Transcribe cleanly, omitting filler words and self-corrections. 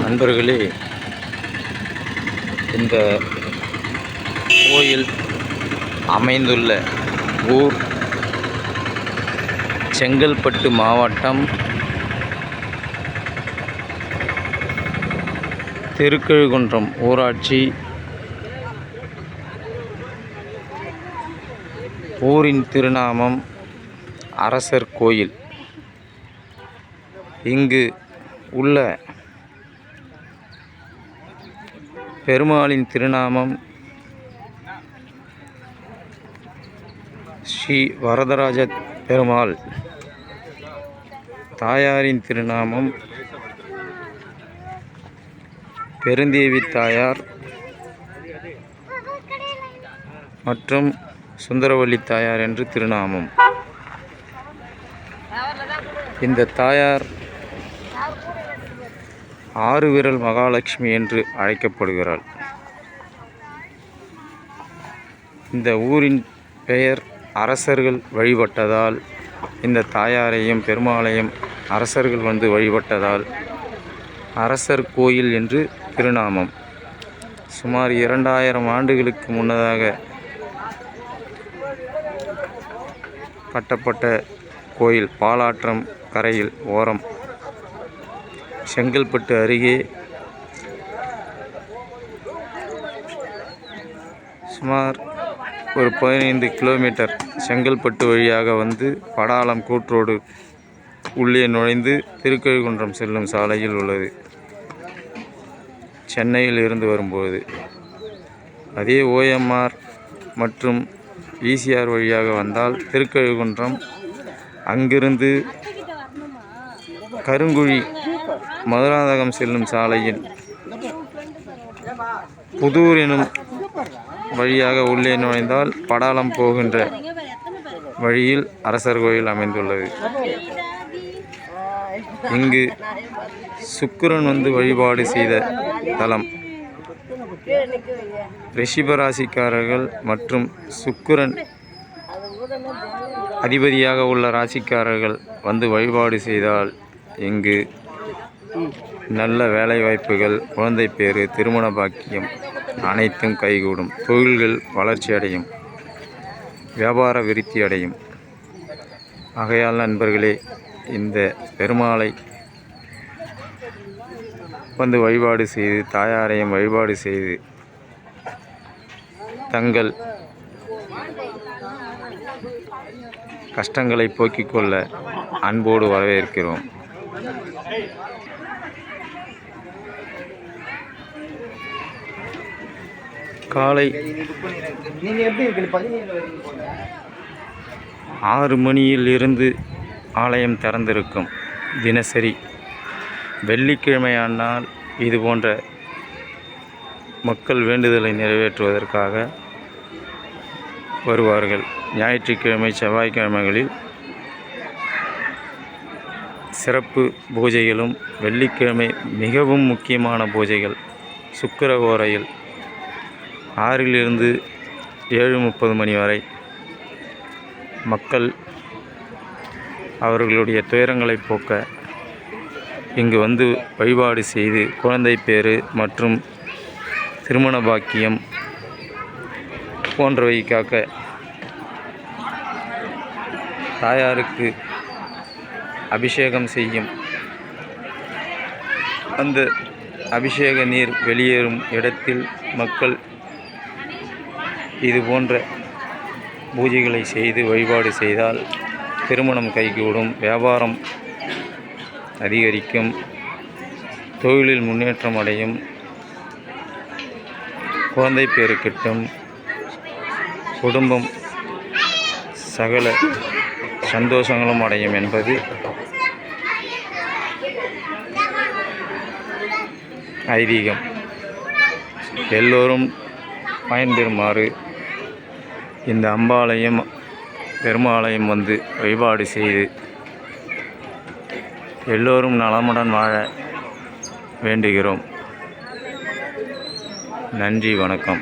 நண்பர்களே, இந்த கோயில் அமைந்துள்ள ஊர் செங்கல்பட்டு மாவட்டம் திருக்கழுகுன்றம் ஊராட்சி. ஊரின் திருநாமம் அரசர் கோயில். இங்கு உள்ள பெருமாளின் திருநாமம் ஸ்ரீ வரதராஜ பெருமாள். தாயாரின் திருநாமம் பெருந்தேவி தாயார் மற்றும் சுந்தரவல்லி தாயார் என்று திருநாமம். இந்த தாயார் ஆறு விரல் மகாலட்சுமி என்று அழைக்கப்படுகிறாள். இந்த ஊரின் பெயர் அரசர்கள் வழிபட்டதால், இந்த தாயாரையும் பெருமாளையும் அரசர்கள் வந்து வழிபட்டதால் அரசர் கோயில் என்று திருநாமம். சுமார் 2000 ஆண்டுகளுக்கு முன்னதாக கட்டப்பட்ட கோயில். பாலாற்றம் கரையில் ஓரம், செங்கல்பட்டு அருகே சுமார் ஒரு 15 கிலோமீட்டர் செங்கல்பட்டு வழியாக வந்து படாலம் கூட்ரோடு உள்ளே நுழைந்து திருக்கழுகுன்றம் செல்லும் சாலையில் உள்ளது. சென்னையில் இருந்து வரும்போது அதே OMR மற்றும் ECR வழியாக வந்தால் திருக்கழுகுன்றம், அங்கிருந்து கருங்குழி மதுராந்தகம் செல்லும் சாலையில் புதூர் எனும் வழியாக உள்ளே நுழைந்தால் படாலம் போகின்ற வழியில் அரசர் கோயில் அமைந்துள்ளது. இங்கு சுக்கிரன் வந்து வழிபாடு செய்த தலம். ரிஷபராசிக்காரர்கள் மற்றும் சுக்கிரன் அதிபதியாக உள்ள ராசிக்காரர்கள் வந்து வழிபாடு செய்தால் இங்கு நல்ல வேலை வாய்ப்புகள், குழந்தை பேறு, திருமண பாக்கியம் அனைத்தும் கைகூடும். தொழில்கள் வளர்ச்சி அடையும், வியாபார விருத்தி அடையும். ஆகையால் நண்பர்களே, இந்த பெருமாளை வந்து வழிபாடு செய்து, தாயாரையும் வழிபாடு செய்து தங்கள் கஷ்டங்களை போக்கிக் கொள்ள அன்போடு வரவேற்கிறோம். காலை 6 மணியில் இருந்து ஆலயம் திறந்திருக்கும். தினசரி வெள்ளிக்கிழமையானால் இது போன்ற மக்கள் வேண்டுதலை நிறைவேற்றுவதற்காக வருவார்கள். ஞாயிற்றுக்கிழமை, செவ்வாய்க்கிழமைகளில் சிறப்பு பூஜைகளும், வெள்ளிக்கிழமை மிகவும் முக்கியமான பூஜைகள். சுக்கிரஹோரையில் 6 to 7:30 மணி வரை மக்கள் அவர்களுடைய துயரங்களை போக்க இங்கு வந்து வழிபாடு செய்து குழந்தை பேறு மற்றும் திருமண பாக்கியம் போன்றவை காக்க தாயாருக்கு அபிஷேகம் செய்யும். அந்த அபிஷேக நீர் வெளியேறும் இடத்தில் மக்கள் இது போன்ற பூஜைகளை செய்து வழிபாடு செய்தால் திருமணம் கைகூடும், வியாபாரம் அதிகரிக்கும், தொழிலில் முன்னேற்றம் அடையும், குழந்தை பேறு கிட்டும், குடும்பம் சகல சந்தோஷங்களும் அடையும் என்பது ஐதீகம். எல்லோரும் பயன்பெறுமாறு இந்த அம்பாளையம் பெருமாளையும் வந்து வழிபாடு செய்து எல்லோரும் நலமுடன் வாழ வேண்டுகிறோம். நன்றி, வணக்கம்.